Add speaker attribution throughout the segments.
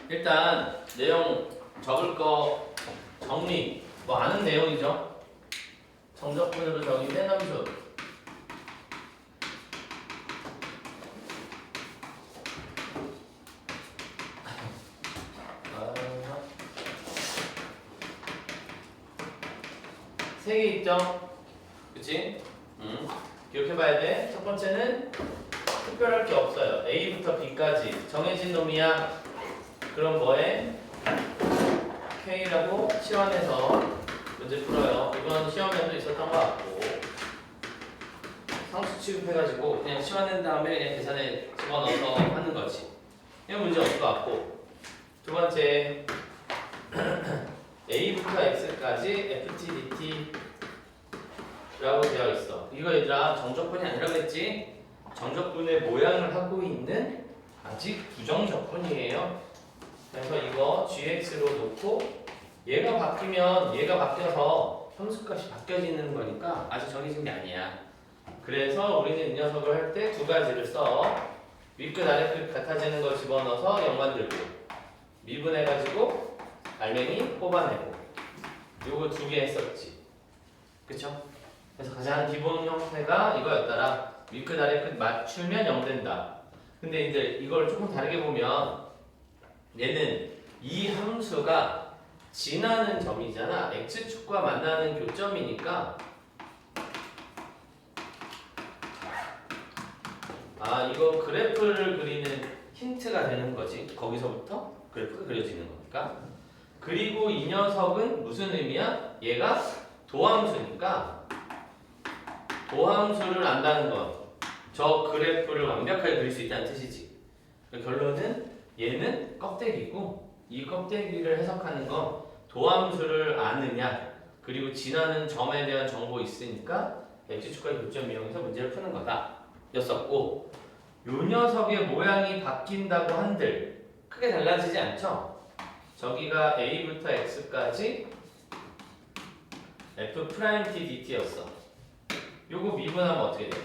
Speaker 1: 일단 내용 적을 거 정리 뭐 아는 내용이죠. 정적분으로 정의된 함수. 세 개 있죠? 그치? 기억해봐야 돼. 첫 번째는 특별할 게 없어요. A부터 B까지 정해진 놈이야. 그럼 뭐해? K라고 치환해서 문제 풀어요. 이건 시험에도 있었던 것 같고 상수 취급해가지고 그냥 치환한 다음에 그냥 계산에 집어넣어서 하는 거지. 이건 문제 없을 것 같고 두 번째 A부터 X까지 FT, DT 라고 되어 있어. 이거 얘들아 정적분이 아니라고 했지? 정적분의 모양을 하고 있는 아직 부정적분이에요. 그래서 이거 gx로 놓고 얘가 바뀌면 얘가 바뀌어서 함수값이 바뀌어지는 거니까 아직 정해진 게 아니야. 그래서 우리는 이 녀석을 할 때 두 가지를 써. 윗끝 아래끝 같아지는 거 집어넣어서 0 만들고 미분해가지고 알맹이 뽑아내고 요거 두 개 했었지. 그쵸? 그래서 가장 기본 형태가 이거였더라. 윗끝 아래끝 맞추면 0 된다. 근데 이제 이걸 조금 다르게 보면 얘는 이 함수가 지나는 점이잖아. x축과 만나는 교점이니까 이거 그래프를 그리는 힌트가 되는 거지. 거기서부터 그래프가 그려지는 거니까. 그리고 이 녀석은 무슨 의미야? 얘가 도함수니까 도함수를 안다는 건 저 그래프를 완벽하게 그릴 수 있다는 뜻이지. 결론은 얘는 껍데기고 이 껍데기를 해석하는 건 도함수를 아느냐 그리고 지나는 점에 대한 정보 있으니까 x축과의 교점 이용해서 문제를 푸는 거다 였었고 요 녀석의 모양이 바뀐다고 한들 크게 달라지지 않죠? 저기가 a부터 x까지 f'' dt였어. 요거 미분하면 어떻게 돼?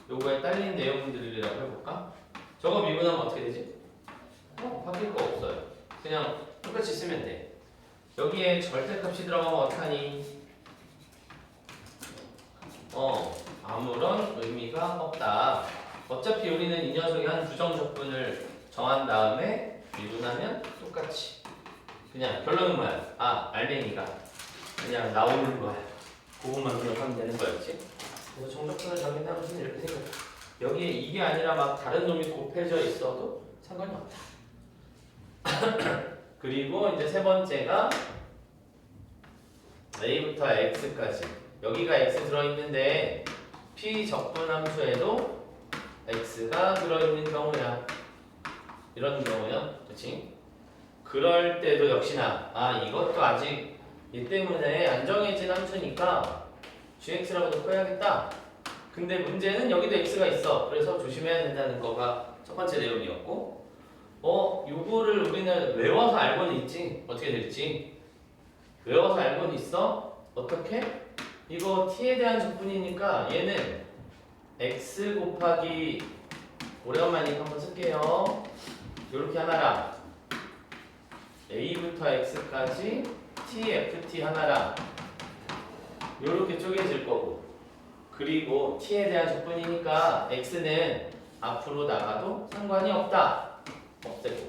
Speaker 1: 요거에 딸린 내용들이라고 해볼까? 저거 미분하면 어떻게 되지? 바뀔 거 없어요. 그냥 똑같이 쓰면 돼. 여기에 절대값이 들어가면 어떡하니? 아무런 의미가 없다. 어차피 우리는 이 녀석이 한 부정적분을 정한 다음에 미분하면 똑같이. 그냥 결론은 뭐야? 알맹이가 그냥 나오는 거야. 그것만 기억하면 되는 거였지. 그래서 정적분을 정의하는 함수는 이렇게 생각해. 여기에 이게 아니라 막 다른 놈이 곱해져 있어도 상관이 없다. 그리고 이제 세 번째가 a부터 x까지. 여기가 x 들어있는데 p-적분 함수에도 x가 들어있는 경우야. 이런 경우야. 그치? 그럴 때도 역시나 이것도 아직 얘 때문에 안 정해진 함수니까 gx라고 놓고 해야겠다. 근데 문제는 여기도 x가 있어. 그래서 조심해야 된다는 거가 첫 번째 내용이었고 요거를 우리는 외워서 알고는 있지. 어떻게 될지 외워서 알고는 있어. 어떻게? 이거 t에 대한 적분이니까 얘는 x 곱하기 오래간만이니까 한번 쓸게요. 요렇게 하나랑 a부터 x까지 tft 하나랑 요렇게 쪼개질 거고 그리고 t에 대한 적분이니까 x는 앞으로 나가도 상관이 없다. 없애고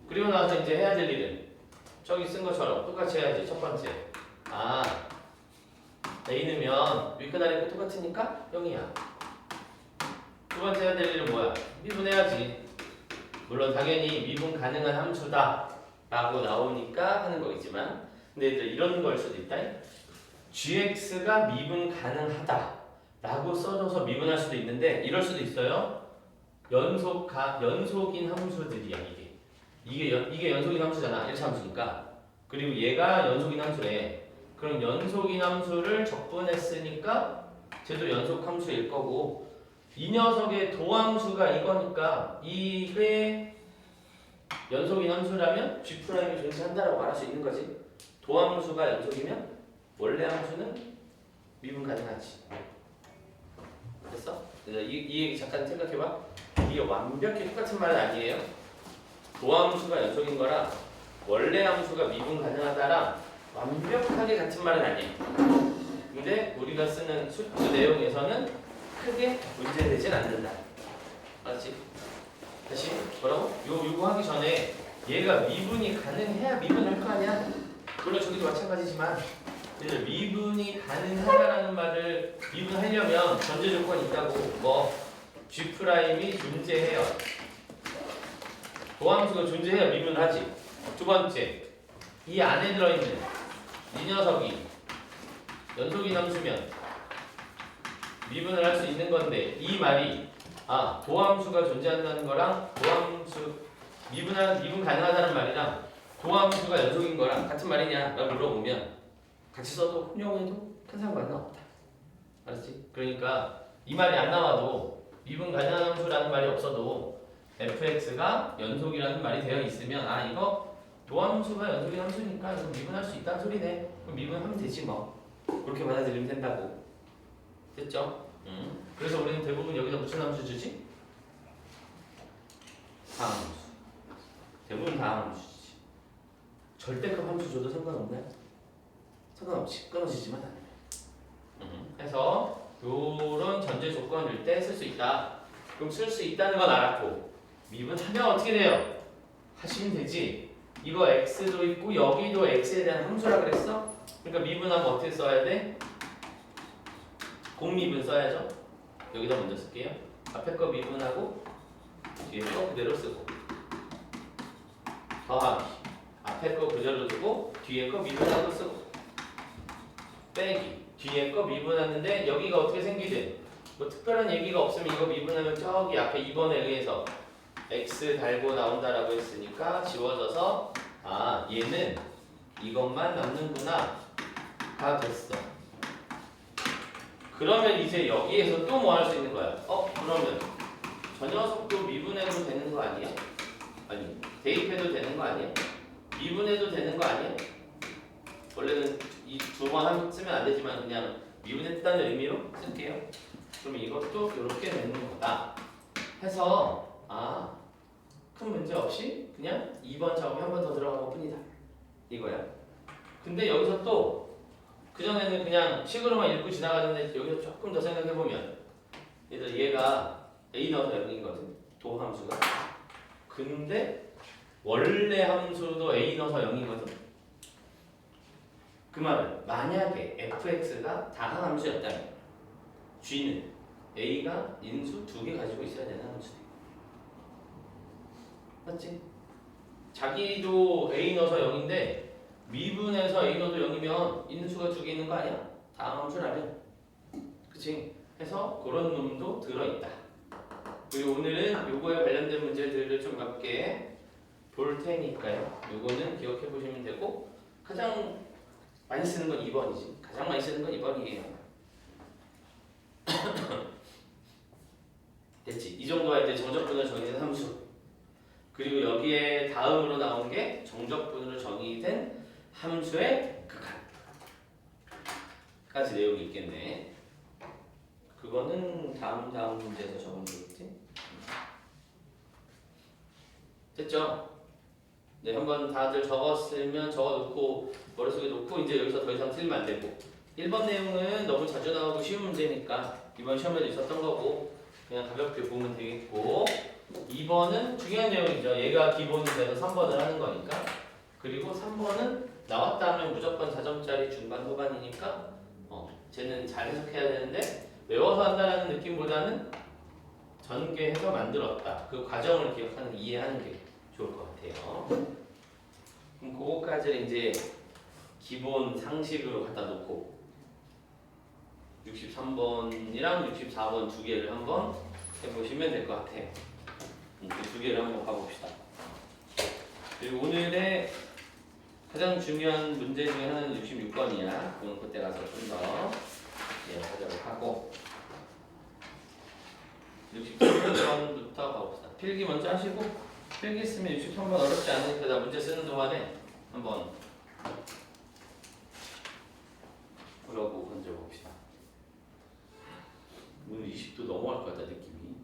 Speaker 1: 그리고 나서 이제 해야 될 일은 저기 쓴 것처럼 똑같이 해야지. 첫 번째 a는 윗끝 아래끝 똑같으니까 0이야. 두 번째 해야 될 일은 뭐야? 미분해야지. 물론 당연히 미분 가능한 함수다 라고 나오니까 하는 거겠지만 근데 이런 걸 수도 있다. gx가 미분 가능하다 라고 써줘서 미분할 수도 있는데 이럴 수도 있어요. 연속인 함수들이야. 이게 연속인 함수잖아. 1차 함수니까. 그리고 얘가 연속인 함수래. 그럼 연속인 함수를 적분했으니까 쟤도 연속 함수일 거고 이 녀석의 도함수가 이거니까 이게 연속인 함수라면 G'이 존재한다라고 말할 수 있는 거지. 도함수가 연속이면 원래 함수는 미분 가능하지. 됐어? 이 얘기 잠깐 생각해봐. 이게 완벽히 똑같은 말은 아니에요. 도함수가 연속인 거랑 원래 함수가 미분 가능하다랑 완벽하게 같은 말은 아니에요. 근데 우리가 쓰는 수트 내용에서는 크게 문제되진 않는다. 알았지? 다시 뭐라고? 요거 하기 전에 얘가 미분이 가능해야 미분할 거 아니야? 물론 저기도 마찬가지지만 그래서 미분이 가능하다라는 말을 미분하려면 전제 조건이 있다고. 뭐 G'이 존재해요. 도함수가 존재해야 미분을 하지. 두 번째, 이 안에 들어있는 이 녀석이 연속인 함수면 미분을 할 수 있는 건데 이 말이 도함수가 존재한다는 거랑 도함수 미분 가능하다는 말이랑 도함수가 연속인 거랑 같은 말이냐 라고 물어보면 같이 써도 혼용해도 큰 상관은 없다. 알았지? 그러니까 이 말이 안 나와도 미분 가능한 함수라는 말이 없어도 fx가 연속이라는 말이 되어 있으면 이거 도함수가 연속인 함수니까 이거 미분할 수 있다는 소리네. 그럼 미분하면 되지 뭐. 그렇게 받아들이면 된다고. 됐죠? 그래서 우리는 대부분 여기다 무슨 함수 주지? 다함수. 대부분 다함수 주지. 절대값 함수 줘도 상관없나요? 상관없지. 끊어지지만 않으면. 해서 요런 전제 조건일 때 쓸 수 있다. 그럼 쓸 수 있다는 건 알았고 미분하면 어떻게 돼요? 하시면 되지. 이거 x도 있고 여기도 x에 대한 함수라 그랬어? 그러니까 미분하면 어떻게 써야 돼? 공미분 써야죠. 여기다 먼저 쓸게요. 앞에 거 미분하고 뒤에 거 그대로 쓰고 더하기 앞에 거 그대로 두고 뒤에 거 미분하고 쓰고 빼기 뒤에 거 미분하는데 여기가 어떻게 생기든 뭐 특별한 얘기가 없으면 이거 미분하면 저기 앞에 2번에 의해서 x 달고 나온다라고 했으니까 지워져서 얘는 이것만 남는구나 다 됐어. 그러면 이제 여기에서 또 뭐 할 수 있는 거야? 그러면 저 녀석도 미분해도 되는 거 아니야? 아니 대입해도 되는 거 아니야? 미분해도 되는 거 아니야? 원래는 이 두 번 쓰면 안 되지만 그냥 미분했다는 의미로 쓸게요. 그럼 이것도 이렇게 되는 거다 해서 큰 문제 없이 그냥 2번 작업이 한 번 더 들어간 것 뿐이다 이거야. 근데 여기서 또 그전에는 그냥 식으로만 읽고 지나가는데 여기서 조금 더 생각해보면 얘가 A 넣어서 0이거든 도함수가. 근데 원래 함수도 A 넣어서 0이거든. 그 말은 만약에 fx가 다항함수였다면 g는 a가 인수 2개 가지고 있어야 되는 함수네. 맞지? 자기도 a 넣어서 0인데 미분해서 a 넣어도 0이면 인수가 2개 있는 거 아니야? 다항함수라면. 그치? 해서 그런 놈도 들어있다. 그리고 오늘은 요거에 관련된 문제들을 좀 몇 개 볼 테니까요. 요거는 기억해 보시면 되고 가장 많이 쓰는 건 2번이지. 가장 많이 쓰는 건 2번이에요. 됐지? 이 정도가 이제 정적분으로 정의된 함수. 그리고 여기에 다음으로 나온 게 정적분으로 정의된 함수의 극한까지 내용이 있겠네. 그거는 다음 문제에서 적어주겠지? 됐죠? 네, 한번 다들 적었으면 적어놓고 머릿속에 놓고 이제 여기서 더 이상 틀리면 안 되고 1번 내용은 너무 자주 나오고 쉬운 문제니까 이번 시험에도 있었던 거고 그냥 가볍게 보면 되겠고 2번은 중요한 내용이죠. 얘가 기본이 돼서 3번을 하는 거니까. 그리고 3번은 나왔다 하면 무조건 4점짜리 중반 후반이니까 쟤는 잘 해석해야 되는데 외워서 한다는 느낌보다는 전개해서 만들었다. 그 과정을 기억하는 이해하는 게 좋을 것 같아요. 그럼 그거까지는 이제 기본 상식으로 갖다 놓고 63번이랑 64번 두 개를 한번 해보시면 될 것 같아요. 그 두 개를 한번 봐봅시다. 그리고 오늘의 가장 중요한 문제 중에 하나는 66번이야. 그건 그때 가서 좀 더 하도록 하고 63번부터 가봅시다. 필기 먼저 하시고 필기 쓰면 63번 어렵지 않으니까 나 문제 쓰는 동안에 한번 그러고 건져봅시다. 오늘 20도 넘어갈 것 같다 느낌이.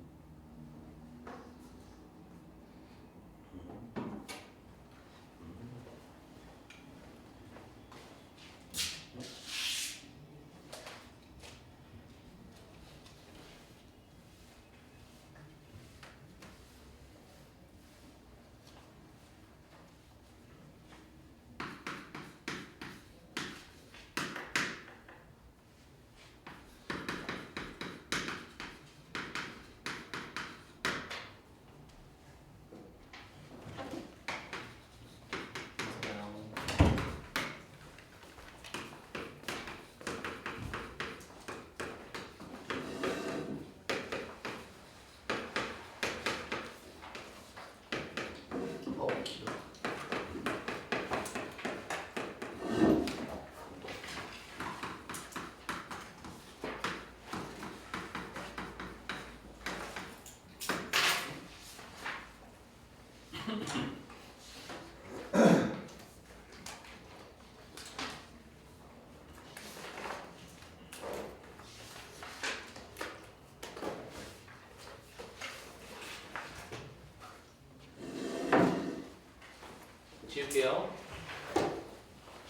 Speaker 1: 지울게요.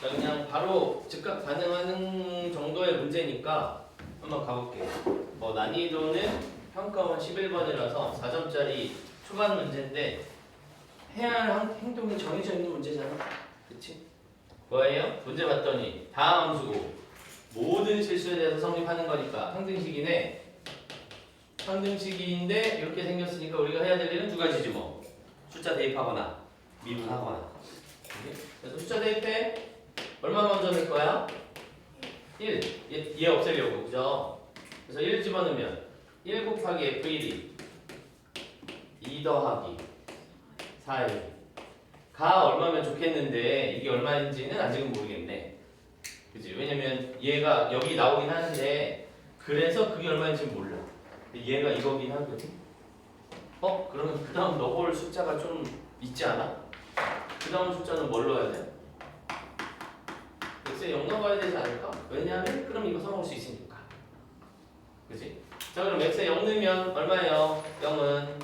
Speaker 1: 자, 그냥 바로 즉각 반응하는 정도의 문제니까 한번 가볼게요. 난이도는 평가원 11번이라서 4점짜리 초반 문제인데 해야 할 행동이 정해져 있는 문제잖아. 그치? 뭐예요? 문제 봤더니 다음 함수고 모든 실수에 대해서 성립하는 거니까 항등식이네. 항등식인데 이렇게 생겼으니까 우리가 해야 될 일은 두 가지지 뭐. 숫자 대입하거나 미분하거나. 그래서 숫자 대입해. 얼마 먼저 낼 거야? 1. 얘 없애려고. 그죠? 그래서 1 집어넣으면 1 곱하기 F1이 2 더하기 4일. 가 얼마면 좋겠는데 이게 얼마인지는 아직은 모르겠네. 그지? 왜냐면 얘가 여기 나오긴 하는데 그래서 그게 얼마인지 몰라. 얘가 이거긴 하거든. 그러면 그 다음 넣어볼 숫자가 좀 있지 않아? 그 다음 숫자는 뭘 넣어야 돼? x에 0 넣어가야 되지 않을까? 왜냐하면 그럼 이거 써먹을 수 있으니까. 그지? 자, 그럼 x에 0 넣으면 얼마예요? 0은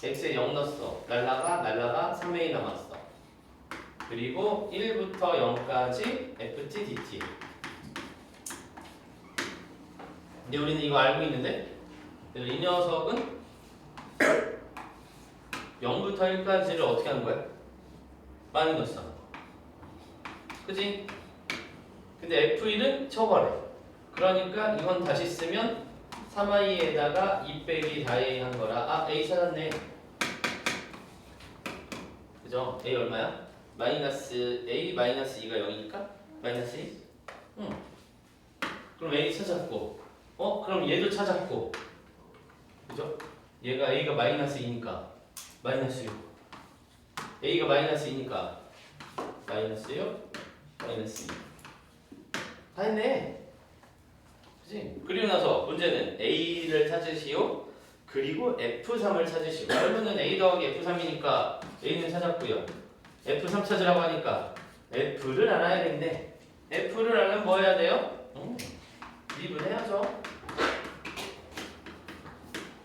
Speaker 1: x에 0 넣었어. 날라가 3a 남았어. 그리고 1부터 0까지 ft dt. 근데 우리는 이거 알고 있는데 이 녀석은 0부터 1까지를 어떻게 하는 거야? 마이너스. 그지? 근데 F1은 처벌해. 그러니까 이건 다시 쓰면 3i에다가 2 빼기 4a 한 거라. a 찾았네. 그죠? a 얼마야? 마이너스 a 마이너스 2가 0이니까 마이너스 2? 그럼 a 찾았고 그럼 얘도 찾았고 그죠? 얘가 a가 마이너스 2니까 마이너스 6 a가 마이너스 2니까 마이너스 6 마이너스 2 다 했네. 그치? 그리고 나서 문제는 a를 찾으시오. 그리고 f3을 찾으시오. 그러면은 a 더하기 f3이니까 a는 찾았고요. f3 찾으라고 하니까 f를 알아야 되는데 f를 알면 뭐 해야 돼요? 미분해야죠.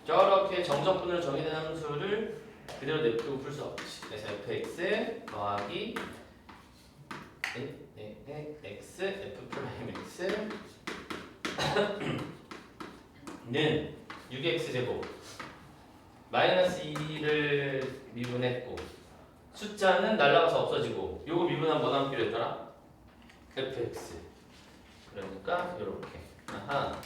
Speaker 1: 저렇게 정적분으로 정의된 함수를 그대로 냅두고 풀 수 없지. 그래서 fx 더하기 x f 프라임 x는 6x 제곱 마이너스 2를 미분했고 숫자는 날라가서 없어지고 요거 미분하면 뭐 남기로 했더라? fx. 그러니까 요렇게. 아하.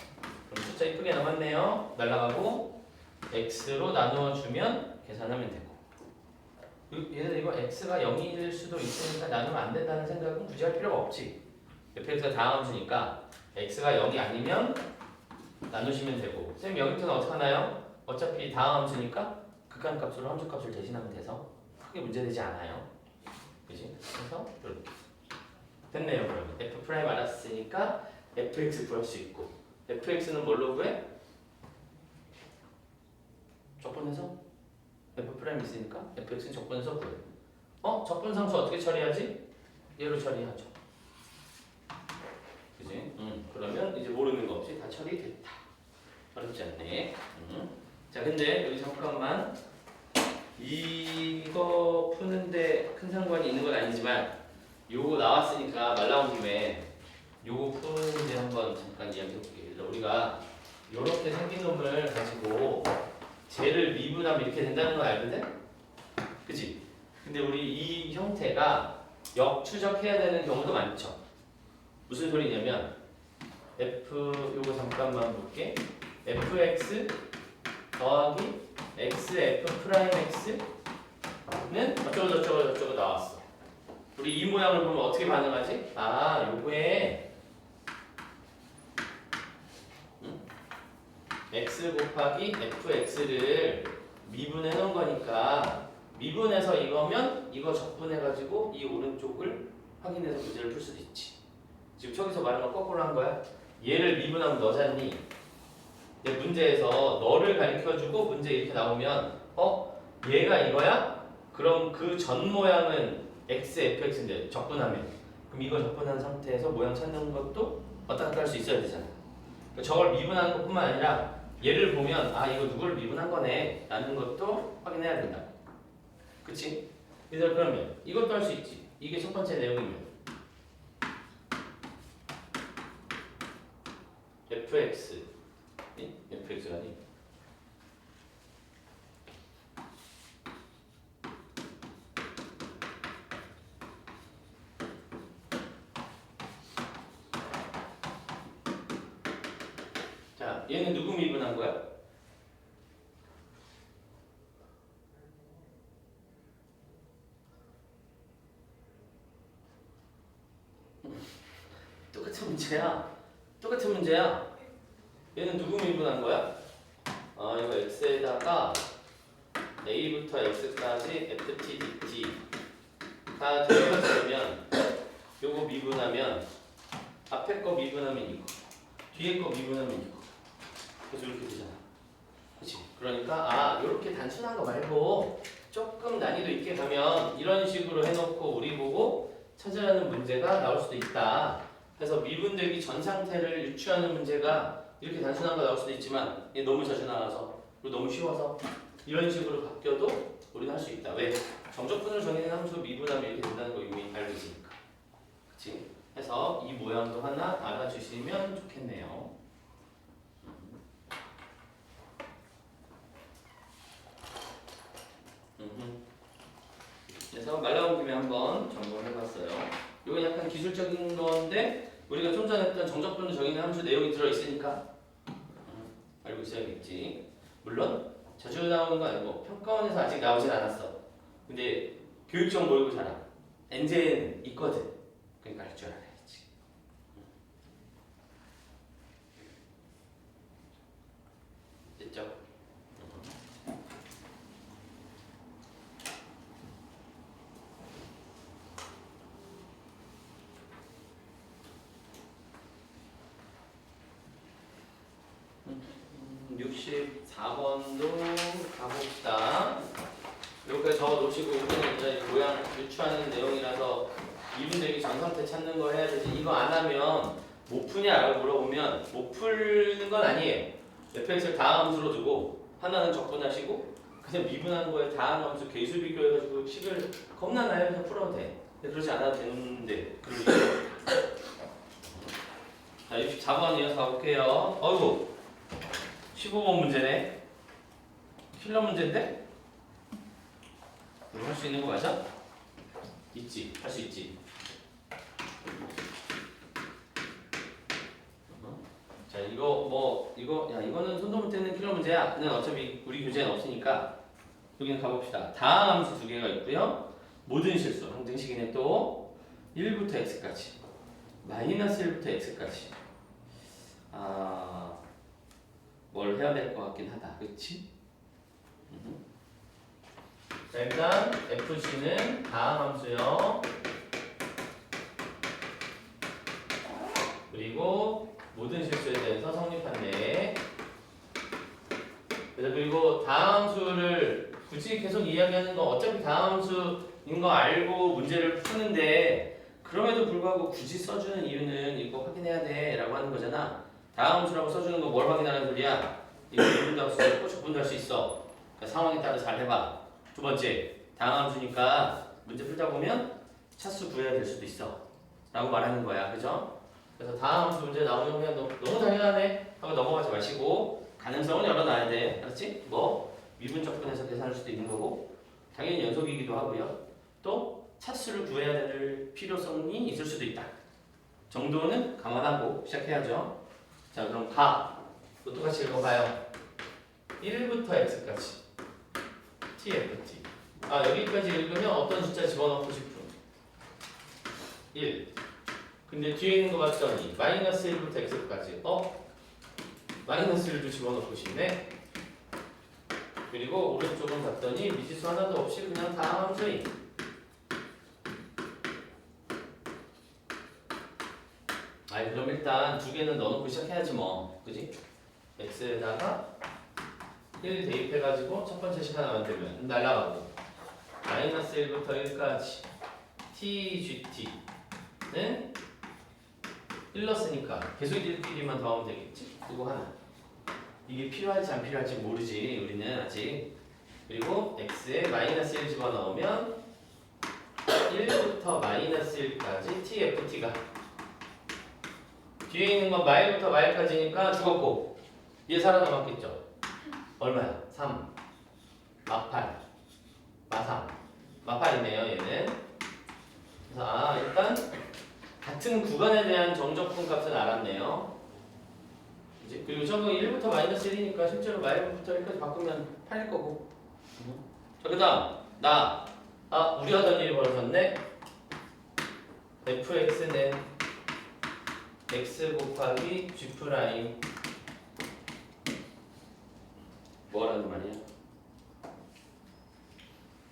Speaker 1: 그럼 숫자 이쁘게 남았네요. 날라가고 x로 나누어 주면 계산하면 되고. 얘들 이거 x가 0일 수도 있으니까 나누면 안 된다는 생각은 굳이 할 필요가 없지. fx가 다음 함수니까 x가 0이 아니면 나누시면 되고. 쌤 여기부터는 어떻게 하나요? 어차피 다음 함수니까 극한값으로 함수값을 대신하면 돼서 크게 문제되지 않아요. 그지? 그래서 이렇게 됐네요. 그러면 f 프라임 알았으니까 fx 구할 수 있고 fx는 뭘로 구해? 적분해서 f 프라임 있으니까 fx는 적분해서 구해. 적분상수 어떻게 처리하지? 얘로 처리하죠. 그지? 그러면 이제 모르는 거 없이 다 처리됐다. 어렵지 않네. 자, 근데 여기 잠깐만 이거 푸는데 큰 상관이 있는 건 아니지만 요거 나왔으니까 말 나온 김에 요거 푸는데 한번 잠깐 이야기해볼게요. 우리가 요렇게 생긴 놈을 가지고 쟤를 미분하면 이렇게 된다는 걸 알거든? 그치? 근데 우리 이 형태가 역추적해야 되는 경우도 많죠. 무슨 소리냐면 f 요거 잠깐만 볼게. fx 더하기 xf 프라임 x는 어쩌고 나왔어. 우리 이 모양을 보면 어떻게 반응하지? 요거에 x 곱하기 fx를 미분해 놓은 거니까 미분해서 이거면 이거 적분해가지고 이 오른쪽을 확인해서 문제를 풀 수도 있지. 지금 저기서 말한 거 거꾸로 한 거야. 얘를 미분하면 너잖니. 근데 문제에서 너를 가르쳐주고 문제 이렇게 나오면 얘가 이거야? 그럼 그 전 모양은 x, fx인데 적분하면 그럼 이걸 적분한 상태에서 모양 찾는 것도 왔다 갔다 할 수 있어야 되잖아. 그러니까 저걸 미분하는 것뿐만 아니라 얘를 보면 아 이거 누구를 미분한 거네 라는 것도 확인해야 된다. 그치? 얘들아 그러면 이것도 할 수 있지. 이게 첫 번째 내용이면 fx fx라니 자 얘는 누구 미분한 거야? 똑같은 문제야. 똑같은 문제야. 얘는 누구 미분한 거야? 이거 x에다가 a부터 x까지 ft dt가 들어갔으면 요거 미분하면 앞에 거 미분하면 이거 뒤에 거 미분하면 이거 그래서 이렇게 되잖아. 그치? 그러니까 요렇게 단순한 거 말고 조금 난이도 있게 가면 이런 식으로 해놓고 우리 보고 찾으라는 문제가 나올 수도 있다. 그래서 미분되기 전 상태를 유추하는 문제가 이렇게 단순한 거 나올 수도 있지만 이게 너무 자주 나와서 그리고 너무 쉬워서 이런 식으로 바뀌어도 우리는 할 수 있다. 왜? 정적분을 정의는 함수 미분하면 이렇게 된다는 거 이미 알고 있으니까. 그치? 해서 이 모양도 하나 알아주시면 좋겠네요. 그래서 말 나온 김에 한번 점검해봤어요. 이건 약간 기술적인 건데 우리가 좀 전에 했던 정적분을 정의는 함수 내용이 들어있으니까 알고 있어야겠지. 물론 자주 나오는 거 아니고 평가원에서 아직 나오진 않았어. 근데 교육청 모의고 자랑 엔제는 있거든. 그러니까 할 줄 알아야지. 64번도 가봅시다. 이렇게 적어 놓으시고 이거는 이제 모양 유추하는 내용이라서 미분되기 전 상태 찾는 거 해야 되지. 이거 안 하면 못 푸냐라고 물어보면 못 푸는 건 아니에요. fx를 다항 함수로 두고 하나는 적분하시고 그냥 미분하는 거에 다항 함수 계수 비교해가지고 식을 겁나 나열해서 풀어도 돼. 근데 그러지 않아도 되는데 그러죠. 자 64번 이어서 가볼게요. 어이구 15번 문제네. 킬러 문제인데? 할 수 있는 거 맞아? 있지. 할 수 있지. 자 이거는 손도 못 대는 킬러 문제야. 근데 어차피 우리 교재는 없으니까 여기는 가봅시다. 다항 함수 두 개가 있고요. 모든 실수 항등식이네. 또 1부터 x까지 마이너스 1부터 x까지 뭘 해야 될 것 같긴 하다. 그치? 자 일단 fc는 다항 함수요. 그리고 모든 실수에 대해서 성립한대. 그래서 그리고 다항 함수를 굳이 계속 이야기하는 건 어차피 다항 함수인 거 알고 문제를 푸는데 그럼에도 불구하고 굳이 써주는 이유는 이거 확인해야 돼 라고 하는 거잖아. 다항 함수라고 써주는 거 뭘 확인하는 소리야? 이거 미분도 할 수 있고 적분도 할 수 있어. 그러니까 상황에 따라 잘 해봐. 두 번째, 다항 함수니까 문제 풀다 보면 차수 구해야 될 수도 있어 라고 말하는 거야. 그죠? 그래서 다항 함수 문제 나오면 그냥 너무 당연하네 하고 넘어가지 마시고 가능성은 열어놔야 돼. 알았지? 뭐 미분 적분해서 계산할 수도 있는 거고 당연히 연속이기도 하고요. 또 차수를 구해야 될 필요성이 있을 수도 있다. 정도는 감안하고 시작해야죠. 자 그럼 또 똑같이 읽어봐요. 1부터 x까지 tft 여기까지 읽으면 어떤 숫자 집어넣고 싶은 1 근데 뒤에 있는 거 봤더니 마이너스 1부터 x까지 마이너스 1도 집어넣고 싶네. 그리고 오른쪽은 봤더니 미지수 하나도 없이 그냥 다항 함수인 그럼 일단 두 개는 넣어놓고 시작해야지 뭐. 그지? x에다가 1 대입해가지고 첫 번째 시간 만들면 날라가고 마이너스 1부터 1까지 TGT는 1넣었으니까 계수들끼리만 더하면 되겠지? 그거 하나. 이게 필요할지 안 필요할지 모르지 우리는 아직. 그리고 x에 마이너스 1 집어넣으면 1부터 마이너스 1까지 TFT가 뒤에 있는 건 마일부터 마일까지니까 죽었고 얘 살아남았겠죠? 얼마야? 3 마8 마3 마8이네요 얘는. 그래서 일단 같은 구간에 대한 정적분 값은 알았네요. 그치? 그리고 저거 1부터 마이너스 1이니까 실제로 마일부터 1까지 바꾸면 8일 거고. 자, 그 다음 우리 하던 일이 벌어졌네. fx는 x 곱하기 g 프라임 뭐라는 말이야?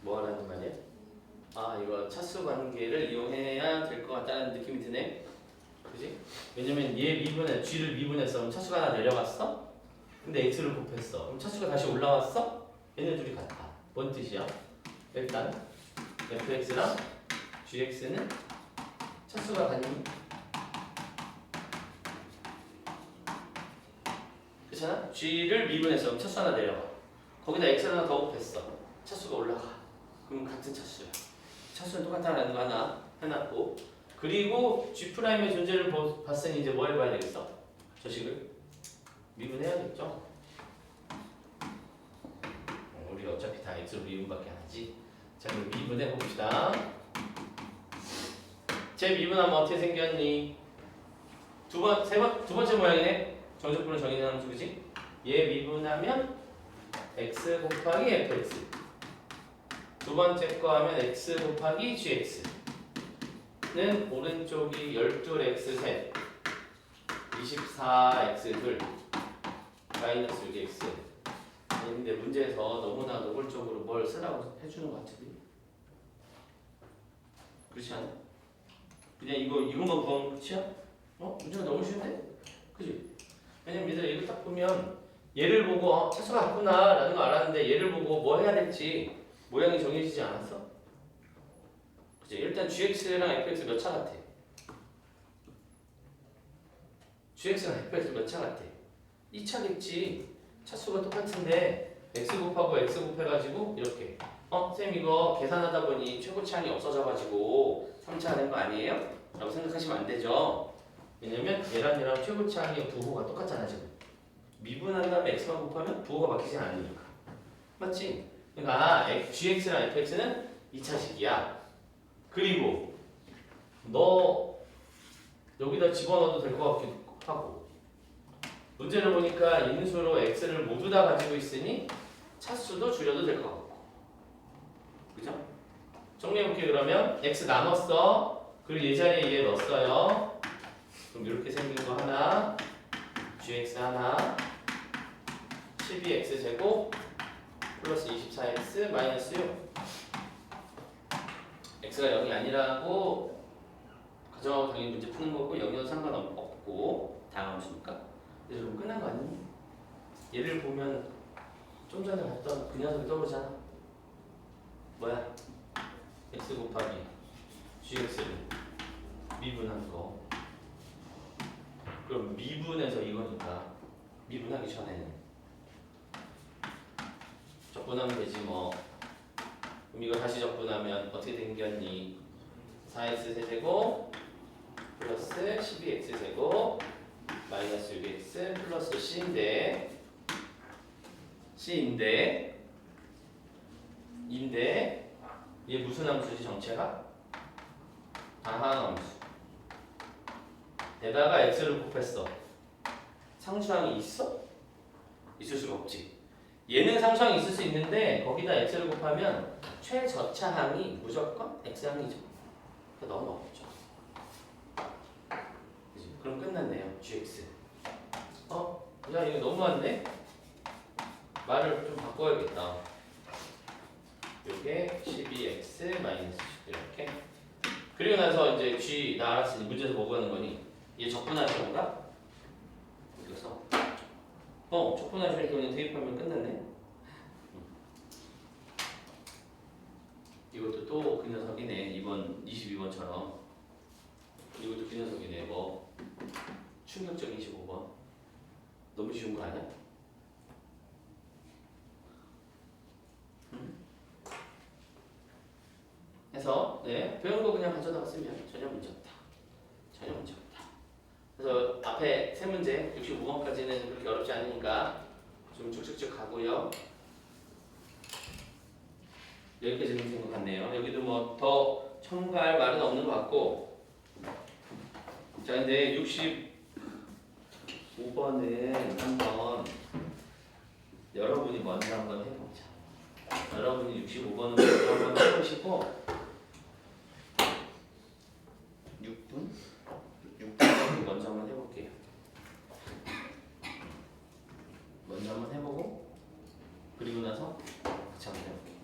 Speaker 1: 뭐라는 말이야? 이거 차수 관계를 이용해야 될 것 같다는 느낌이 드네. 그지? 왜냐면 얘 미분해 g를 미분해서 그럼 차수가 하나 내려갔어? 근데 x를 곱했어. 그럼 차수가 다시 올라왔어? 얘네 둘이 같아. 뭔 뜻이야? 일단 fx랑 gx는 차수가 같니? 그렇잖아? g를 미분해서 그럼 차수 하나 내려가. 거기다 x 하나 더 곱했어. 차수가 올라가. 그럼 같은 차수야. 차수는 똑같다는 거 하나 해놨고, 그리고 g'의 존재를 봤으니 이제 뭐 해봐야 되겠어? 저 식을 미분해야겠죠? 우리 어차피 다 x로 미분밖에 안 하지. 자, 그럼 미분해 봅시다. 제 미분하면 어떻게 생겼니? 두 번째 모양이네. 정적분을 정의하는 함수, 그지? 얘 미분하면 x 곱하기 fx. 두 번째 거 하면 x 곱하기 gx는 오른쪽이 12x 셋 24x 둘 마이너스 6x. 근데 문제에서 너무나 노골적으로 뭘 쓰라고 해주는 것 같은데? 그렇지 않아? 그냥 이것만 구하면 끝이야? 문제가 너무 쉬운데? 그지? 왜냐면 얘들아 이거 딱 보면 얘를 보고 차수가 같구나 라는 거 알았는데 얘를 보고 뭐 해야 될지 모양이 정해지지 않았어? 그치? 일단 gx랑 fx 몇 차 같아? gx랑 fx 몇 차 같아? 2차겠지. 차수가 똑같은데 x 곱하고 x 곱해가지고 이렇게 쌤 이거 계산하다 보니 최고차항이 없어져가지고 3차 하는 거 아니에요? 라고 생각하시면 안 되죠. 왜냐면 얘랑 최고차항의 부호가 똑같잖아 지금. 미분한 다음에 x만 곱하면 부호가 바뀌지 않으니까. 맞지? 그러니까 gx랑 fx는 2차식이야. 그리고 너 여기다 집어넣어도 될 것 같기도 하고, 문제를 보니까 인수로 x를 모두 다 가지고 있으니 차수도 줄여도 될 것 같고, 그죠? 정리해볼게. 그러면 x 나눴어. 그리고 얘 자리에 얘 넣었어요. 그럼 이렇게 생긴 거 하나, gx 하나, 12x 제곱 플러스 24x 마이너스 6. x가 0이 아니라고 가정하고 당연히 문제 푸는 거고 0이어도 상관없고 다함수니까. 이제 그럼 끝난 거 아니니? 얘를 보면 좀 전에 봤던 그 녀석이 떠오르잖아. 뭐야? x 곱하기 gx를 미분한 거. 그럼 미분해서 이거니까 미분하기 전에는 적분하면 되지 뭐. 그럼 이거 다시 적분하면 어떻게 생겼니? 4x 세제곱 플러스 12x 제곱 마이너스 6x 플러스 c인데 얘 무슨 함수지 정체가? 다항함수. 에다가 x를 곱했어. 상수항이 있어? 있을 수가 없지. 얘는 상수항이 있을 수 있는데 거기다 x를 곱하면 최저차항이 무조건 x항이죠. 그러니까 너무 없죠. 그치? 그럼 끝났네요. gx. 야 이거 너무한데? 말을 좀 바꿔야겠다. 요게 12x 마이너스 이렇게. 그리고 나서 이제 g 나 알았으니 문제에서 뭐 구하는 거니? 얘 적분하실 건가? 그래서 적분하실 거는 대입하면 끝났네. 이것도 또 그 녀석이네. 2번 22번처럼 이것도 그 녀석이네. 뭐 충격적인 25번 너무 쉬운 거 아니야? 해서 네, 배운 거 그냥 가져다 쓰면 전혀 문제 없다. 전혀 문제 없다. 그래서 앞에 세 문제 65번까지는 그렇게 어렵지 않으니까 좀 쭉쭉쭉 가고요. 여기까지는 된 것 같네요. 여기도 뭐 더 첨가할 말은 없는 것 같고. 자, 근데 65번은 한번 여러분이 먼저 한번 해보자. 여러분이 65번은 먼저 한번 해보시고 6분 먼저 한번 해볼게요. 먼저 한번 해보고 그리고 나서 같이 한번 해볼게요.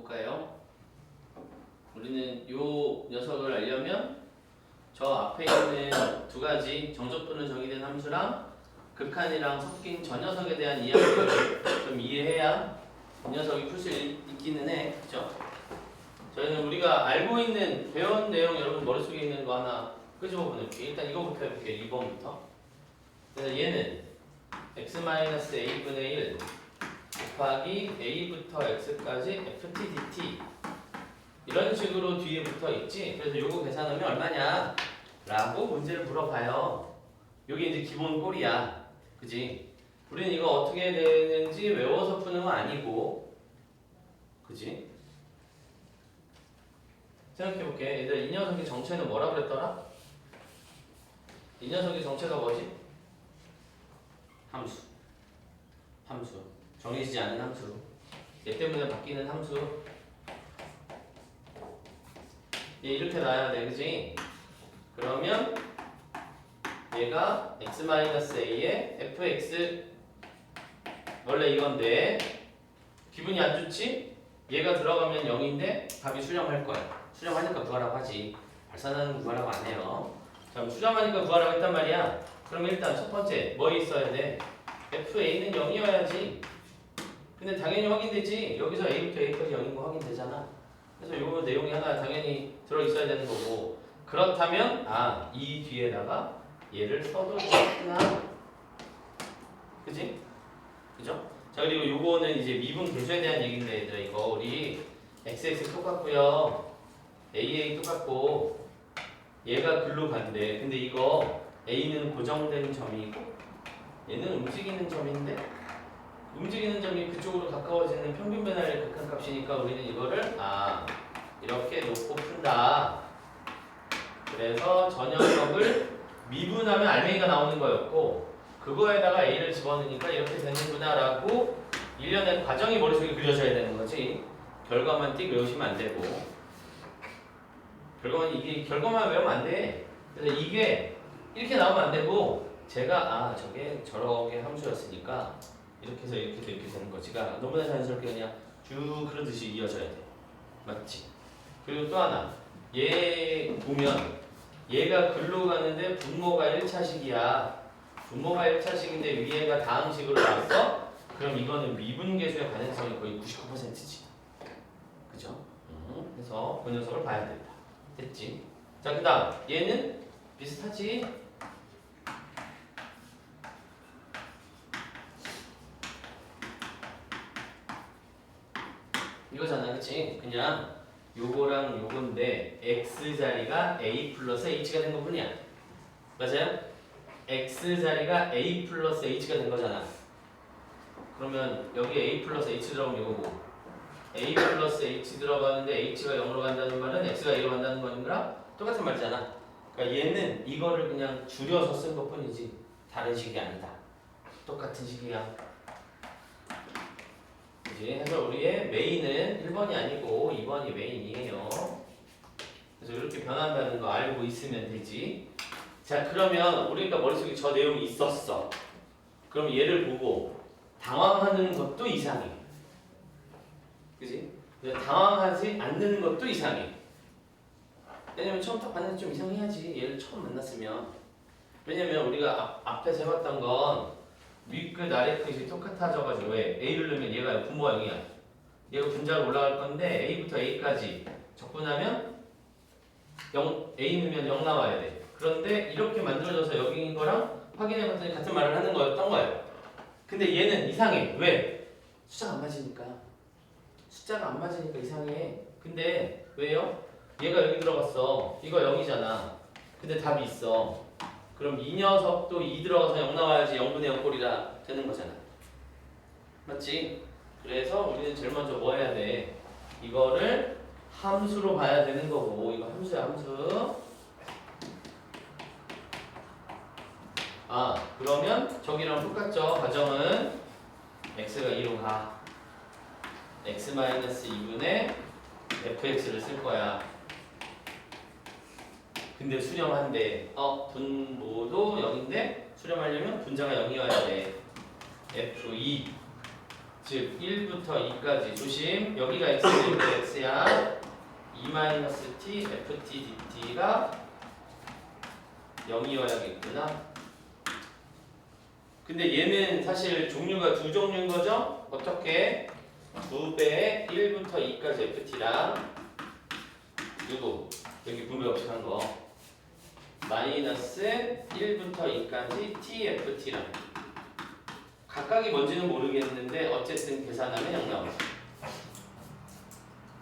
Speaker 1: 볼까요? 우리는 요 녀석을 알려면 저 앞에 있는 두 가지 정적분으로 정의된 함수랑 극한이랑 섞인 저 녀석에 대한 이야기를 좀 이해해야 이 녀석이 풀 수 있기는 해. 그죠? 저희는 우리가 알고 있는 배운 내용 여러분 머릿속에 있는 거 하나 끄집어 보낼게요. 일단 이거부터 해볼게요. 2번부터. 그래서 얘는 x-a분의 1 곱하기 a부터 x까지 ft dt 이런 식으로 뒤에 붙어 있지. 그래서 요거 계산하면 얼마냐? 라고 문제를 물어봐요. 요게 이제 기본 꼴이야. 그지? 우리는 이거 어떻게 되는지 외워서 푸는 건 아니고, 그지? 생각해볼게. 얘들 이 녀석의 정체는 뭐라 그랬더라? 이 녀석의 정체가 뭐지? 함수. 함수. 정해지지 않은 함수. 얘 때문에 바뀌는 함수. 얘 이렇게 놔야 돼, 그지? 그러면 얘가 x-a에 fx 원래 이건데 기분이 안 좋지? 얘가 들어가면 0인데 답이 수렴할 거야. 수렴하니까 구하라고 하지. 발산하는 거 구하라고 안 해요. 자, 수렴하니까 구하라고 했단 말이야. 그러면 일단 첫 번째 뭐에 있어야 돼? fa는 0이어야지. 근데 당연히 확인되지. 여기서 a부터 a까지 0인 거 확인되잖아. 그래서 요 내용이 하나 당연히 들어있어야 되는 거고, 그렇다면 이 뒤에다가 얘를 써도 되겠구나. 그지? 그죠? 자, 그리고 요거는 이제 미분 계수에 대한 얘기인데 얘들아, 이거 우리 xx 똑같고요, aa 똑같고 얘가 글로 간대. 근데 이거 a는 고정된 점이고 얘는 움직이는 점인데, 움직이는 점이 그쪽으로 가까워지는 평균 변화의 극한값이니까 우리는 이거를 이렇게 놓고 푼다. 그래서 저 녀석을 미분하면 알맹이가 나오는 거였고, 그거에다가 a를 집어넣으니까 이렇게 되는구나 라고 일련의 과정이 머릿속에 그려져야 되는 거지. 결과만 띡 외우시면 안 되고, 결과만 외우면 안 돼. 그래서 이게 이렇게 나오면 안 되고, 제가 저게 저렇게 함수였으니까 이렇게 해서 이렇게 해서 이렇게 되는 거지가 너무나 자연스럽게 그냥 쭉 그러듯이 이어져야 돼. 맞지? 그리고 또 하나, 얘 보면 얘가 글로 가는데 분모가 1차식이야. 분모가 1차식인데 위에가 다항식으로 나왔어? 그럼 이거는 미분계수의 가능성이 거의 99%지. 그죠? 그래서 그 녀석을 봐야 된다. 됐지? 자, 그 다음 얘는 비슷하지? 이거잖아, 그치? 그냥 요거랑 요건데 x자리가 a 플러스 h가 된 것뿐이야. 맞아요? x자리가 a 플러스 h가 된 거잖아. 그러면 여기 a 플러스 h 들어가면 이거고, a 플러스 h 들어가는데 h가 0으로 간다는 말은 x가 a로 간다는 거니까 똑같은 말이잖아. 그러니까 얘는 이거를 그냥 줄여서 쓴 것뿐이지 다른 식이 아니다. 똑같은 식이야. 그래서 우리의 메인은 1번이 아니고 2번이 메인이에요. 그래서 이렇게 변한다는 거 알고 있으면 되지. 자, 그러면 우리가 머릿속에 저 내용이 있었어. 그럼 얘를 보고 당황하는 것도 이상해. 그지? 당황하지 않는 것도 이상해. 왜냐면 처음 딱 봤는데 좀 이상해야지. 얘를 처음 만났으면. 왜냐면 우리가 앞에서 해봤던 건 윗끝 아래끝이 똑같아져가지고, 왜? a를 넣으면 얘가 분모가 0이야. 얘가 분자로 올라갈 건데 a부터 a까지 적분하면 0, a 넣으면 0 나와야 돼. 그런데 이렇게 만들어져서 여기인 거랑 확인해봤더니 같은 말을 하는 거였던 거예요. 근데 얘는 이상해. 왜? 숫자가 안 맞으니까. 숫자가 안 맞으니까 이상해. 근데 왜요? 얘가 여기 들어갔어. 이거 0이잖아. 근데 답이 있어. 그럼 이 녀석도 2 들어가서 0 나와야지 0분의 0 꼴이라 되는 거잖아. 맞지? 그래서 우리는 제일 먼저 뭐 해야 돼? 이거를 함수로 봐야 되는 거고, 이거 함수야, 함수. 그러면 저기랑 똑같죠? 과정은 x가 2로 가. x-2분의 fx를 쓸 거야. 근데 수렴한대. 분모도 0인데 수렴하려면 분자가 0이어야 돼. F2. 즉 1부터 2까지 조심. 여기가 x니까 x야. 2-t ft dt가 0이어야겠구나. 근데 얘는 사실 종류가 두 종류인 거죠? 어떻게? 2배의 1부터 2까지 ft랑 누구? 여기 분배 없이 한 거. 마이너스 1부터 2까지 tft랑 각각이 뭔지는 모르겠는데 어쨌든 계산하면 0 나오지.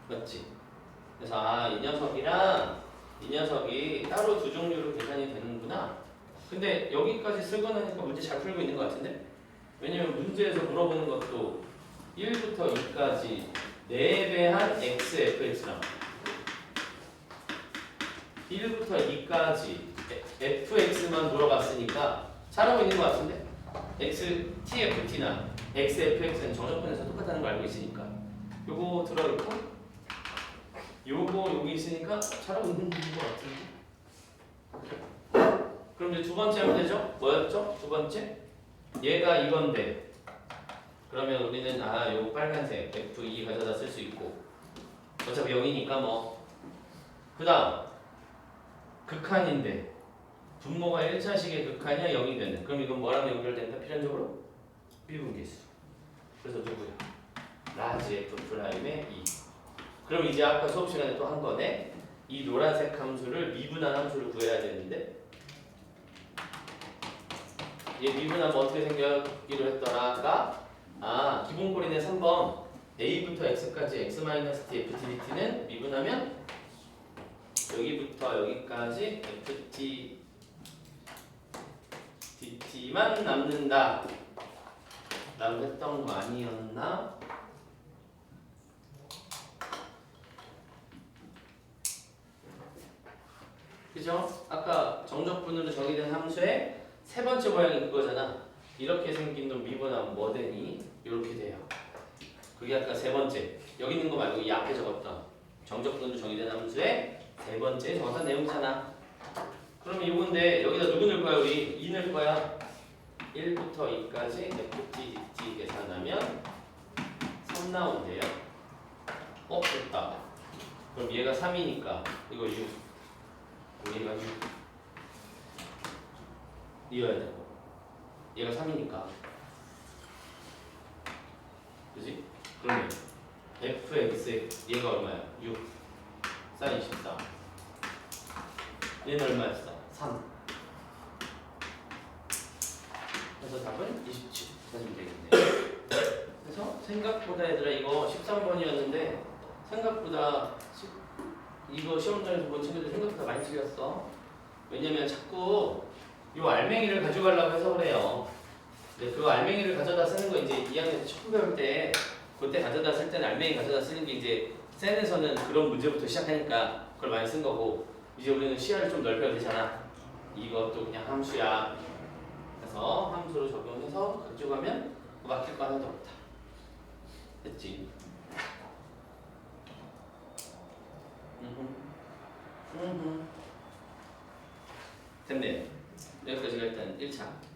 Speaker 1: 맞지? 그래서 이 녀석이랑 이 녀석이 따로 두 종류로 계산이 되는구나. 근데 여기까지 쓰고 나니까 문제 잘 풀고 있는 것 같은데? 왜냐면 문제에서 물어보는 것도 1부터 2까지 4배한 xfx랑 1부터 2까지 fx만 돌아갔으니까 잘하고 있는 것 같은데? tft나 xfx는 정적분에서 똑같다는 걸 알고 있으니까 요거 들어있고 요거 여기 있으니까 잘하고 있는 것 같은데? 그럼 이제 두 번째 하면 되죠? 뭐였죠? 두 번째? 얘가 이건데 그러면 우리는 요 빨간색 F2 가져다 쓸 수 있고 어차피 0이니까 뭐 그 다음 극한인데 분모가 1차식의 극한이야 0이 되는 그럼 이건 뭐랑 연결된다? 필연적으로? 미분계수. 그래서 누구야? 라지 F 프라임의 2. 그럼 이제 아까 수업 시간에 또 한 거네. 이 노란색 함수를 미분한 함수를 구해야 되는데 얘 미분하면 어떻게 생기기로 했더라? 기본꼴이네 3번 a부터 x까지 x-t ft dt는 미분하면 여기부터 여기까지 ft dt만 남는다 라고 했던 거 아니었나? 그죠? 아까 정적분으로 정의된 함수의 세 번째 모양이 그거잖아. 이렇게 생긴 놈 미분하면 뭐 되니? 이렇게 돼요. 그게 아까 세 번째. 여기 있는 거 말고 이 앞에 적었던 정적분으로 정의된 함수의 세 번째 정확한 내용이잖아. 그럼 이건데 여기다 누구 넣을 거야 우리? 2 넣을 거야. 1부터 2까지 ft dt 계산하면 3 나온대요. 됐다. 그럼 얘가 3이니까 이거 6. 얘가 6. 이어야 되고 얘가 3이니까 그지? 그러면 fx 얘가 얼마야? 6 사인 14 얘는 얼마였어? 3 그래서 답은 27 찾으면 되겠네. 그래서 생각보다 얘들아 이거 13번이었는데 생각보다 이거 시험장에서 본 친구들 생각보다 많이 틀렸어. 왜냐면 자꾸 요 알맹이를 가져가려고 해서 그래요. 근데 그 알맹이를 가져다 쓰는 거 이제 2학년 처음 배울 때 그때 가져다 쓸 때는 알맹이 가져다 쓰는 게 이제 센에서는 그런 문제부터 시작하니까 그걸 많이 쓴 거고 이제 우리는 시야를 좀 넓혀야 되잖아. 이것도 그냥 함수야. 그래서 함수로 적용해서 가져가면 막힐 거 하나도 없다. 됐지? 됐네. 여기까지가 일단 1차.